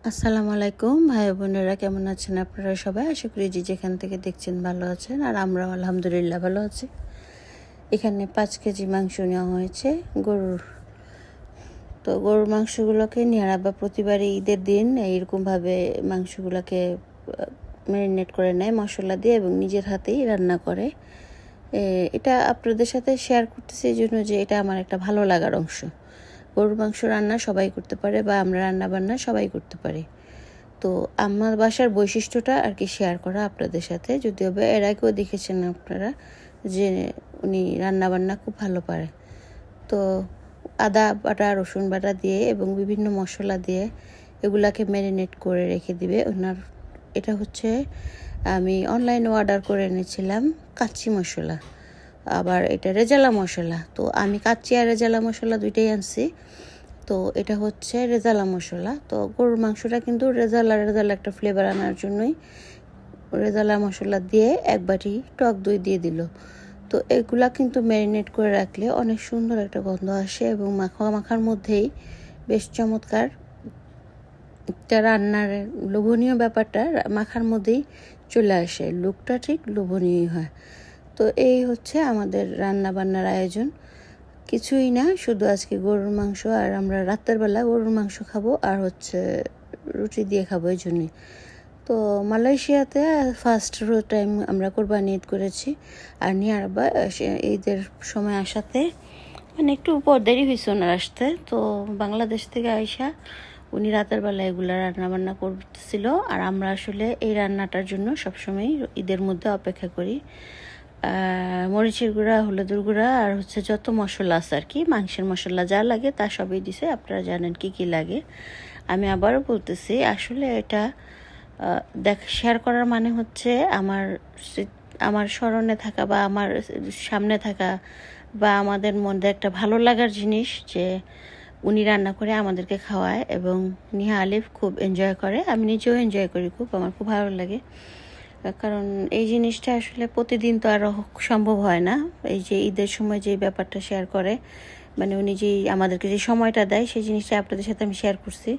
আসসালামু আলাইকুম ভাই বোনেরা, কেমন আছেন আপনারা সবাই? আশা করি যে যেখান থেকে দেখছেন ভালো আছেন, আর আমরাও আলহামদুলিল্লাহ ভালো আছি। এখানে 5 কেজি মাংস নেওয়া হয়েছে গরুর। তো গরুর মাংসগুলোকে নিয়ে আব্বা প্রতিবারই ঈদের দিন এইরকমভাবে মাংসগুলোকে ম্যারিনেট করে নেয় মশলা দিয়ে এবং নিজের হাতেই রান্না করে। এটা আপনাদের সাথে শেয়ার করতেছি এই জন্য যে এটা আমার একটা ভালো লাগার অংশ। গরুর মাংস রান্না সবাই করতে পারে, বা আমরা রান্না বান্না সবাই করতে পারি। তো আমার বাসার বৈশিষ্ট্যটা আর কি শেয়ার করা আপনাদের সাথে। যদিও বা এর আগেও দেখেছেন আপনারা যে উনি রান্নাবান্না খুব ভালো পারে। তো আদা বাটা, রসুন বাটা দিয়ে এবং বিভিন্ন মশলা দিয়ে এগুলাকে ম্যারিনেট করে রেখে দিবে ওনার। এটা হচ্ছে আমি অনলাইনে অর্ডার করে এনেছিলাম কাচ্চি মশলা, আবার এটা রেজালা মশলা। তো আমি কাচ্চি আর রেজালা মশলা দুইটাই আনছি। তো এটা হচ্ছে রেজালা মশলা। তো গরুর মাংসটা কিন্তু রেজালা একটা ফ্লেভার আনার জন্যই রেজালা মশলা দিয়ে 1 বাটি টক দই দিয়ে দিল। তো এগুলা কিন্তু ম্যারিনেট করে রাখলে অনেক সুন্দর একটা গন্ধ আসে এবং মাখার মধ্যেই বেশ চমৎকার একটা রান্নার লোভনীয় ব্যাপারটা মাখার মধ্যেই চলে আসে, লুকটা ঠিক লোভনীয় হয়। তো এই হচ্ছে আমাদের রান্না বান্নার আয়োজন। কিছুই না, শুধু আজকে গরুর মাংস, আর আমরা রাতের বেলা গরুর মাংস খাবো আর হচ্ছে রুটি দিয়ে খাবো এই জন্যই। তো মালয়েশিয়াতে ফার্স্ট টাইম আমরা কোরবানি ঈদ করেছি। আর নিয়ার বা ঈদের সময় আসাতে মানে একটু পর দেরি হয়েছে ওনার আসতে। তো বাংলাদেশ থেকে আইসা উনি রাতের বেলা এগুলো রান্নাবান্না করতেছিল, আর আমরা আসলে এই রান্নাটার জন্য সবসময় ঈদের মধ্যে অপেক্ষা করি। মরিচের গুঁড়া, হলুদের গুঁড়া আর হচ্ছে যত মশলা আছে আর কি, মাংসের মশলা যা লাগে তা সবই দিছে। আপনারা জানেন কি কি লাগে। আমি আবারও বলতেছি, আসলে এটা শেয়ার করার মানে হচ্ছে আমার স্মরণে থাকা বা আমার সামনে থাকা বা আমাদের মধ্যে একটা ভালো লাগার জিনিস যে উনি রান্না করে আমাদেরকে খাওয়ায় এবং নিহা আলিফ খুব এনজয় করে। আমি নিজেও এনজয় করি খুব, আমার খুব ভালো লাগে। কারণ এই জিনিসটা আসলে প্রতিদিন তো আর সম্ভব হয় না। এই যে ঈদের সময় যে ব্যাপারটা শেয়ার করে, মানে উনি যে আমাদেরকে যে সময়টা দেয়, সেই জিনিসটা আপনাদের সাথে আমি শেয়ার করছি।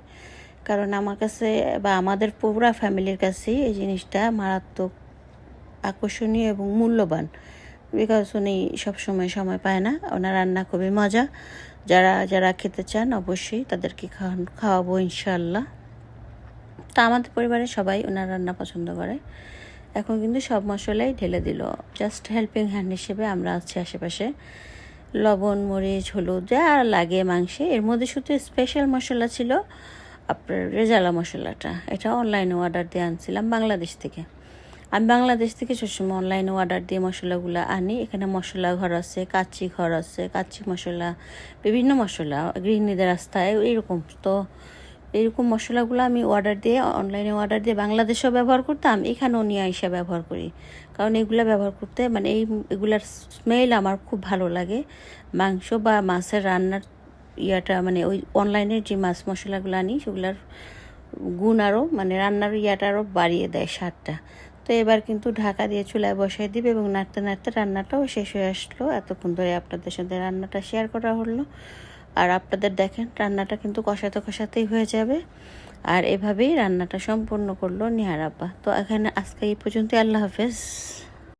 কারণ আমার কাছে বা আমাদের পুরা ফ্যামিলির কাছে এই জিনিসটা মারাত্মক আকর্ষণীয় এবং মূল্যবান। বিকজ উনি সবসময় সময় পায় না, ওনার রান্না খুবই মজা। যারা যারা খেতে চান অবশ্যই তাদেরকে খাওয়াবো ইনশাআল্লাহ। তা আমাদের পরিবারের সবাই ওনার রান্না পছন্দ করে। এখন কিন্তু সব মশলাই ঢেলে দিল, জাস্ট হেল্পিং হ্যান্ড হিসেবে আমরা আছি আশেপাশে। লবণ, মরিচ, হলুদ যা লাগে মাংসে, এর মধ্যে শুধু স্পেশাল মশলা ছিল আপনার রেজালা মশলাটা। এটা অনলাইনে অর্ডার দিয়ে আনছিলাম বাংলাদেশ থেকে। আমি বাংলাদেশ থেকে সবসময় অনলাইনে অর্ডার দিয়ে মশলাগুলো আনি। এখানে মশলা ঘর আছে, কাচ্চি ঘর আছে, কাচ্চি মশলা, বিভিন্ন মশলা গৃহিণীদের রাস্তায় এইরকম। তো এইরকম মশলাগুলো আমি অনলাইনে অর্ডার দিয়ে বাংলাদেশেও ব্যবহার করতাম, এখানেও নিয়ে আইসা ব্যবহার করি। কারণ এগুলো ব্যবহার করতে মানে এগুলার স্মেল আমার খুব ভালো লাগে। মাংস বা মাছের রান্নার মানে ওই অনলাইনের যে মাছ মশলাগুলো আনি সেগুলোর গুণ আরও মানে রান্নার আরও বাড়িয়ে দেয় স্বাদটা। তো এবার কিন্তু ঢাকা দিয়ে চুলায় বসাই দিবে এবং নাড়তে নাড়তে রান্নাটাও শেষ হয়ে আসলো। এতক্ষণ ধরে আপনাদের সাথে রান্নাটা শেয়ার করা হলো। আর আপনাদের দেখেন রান্নাটা কিন্তু কষাতেই হয়ে যাবে। আর এভাবেই রান্নাটা সম্পূর্ণ করলো নিহার আব্বা। তো এখানে আজকে এই পর্যন্ত, আল্লাহ হাফেজ।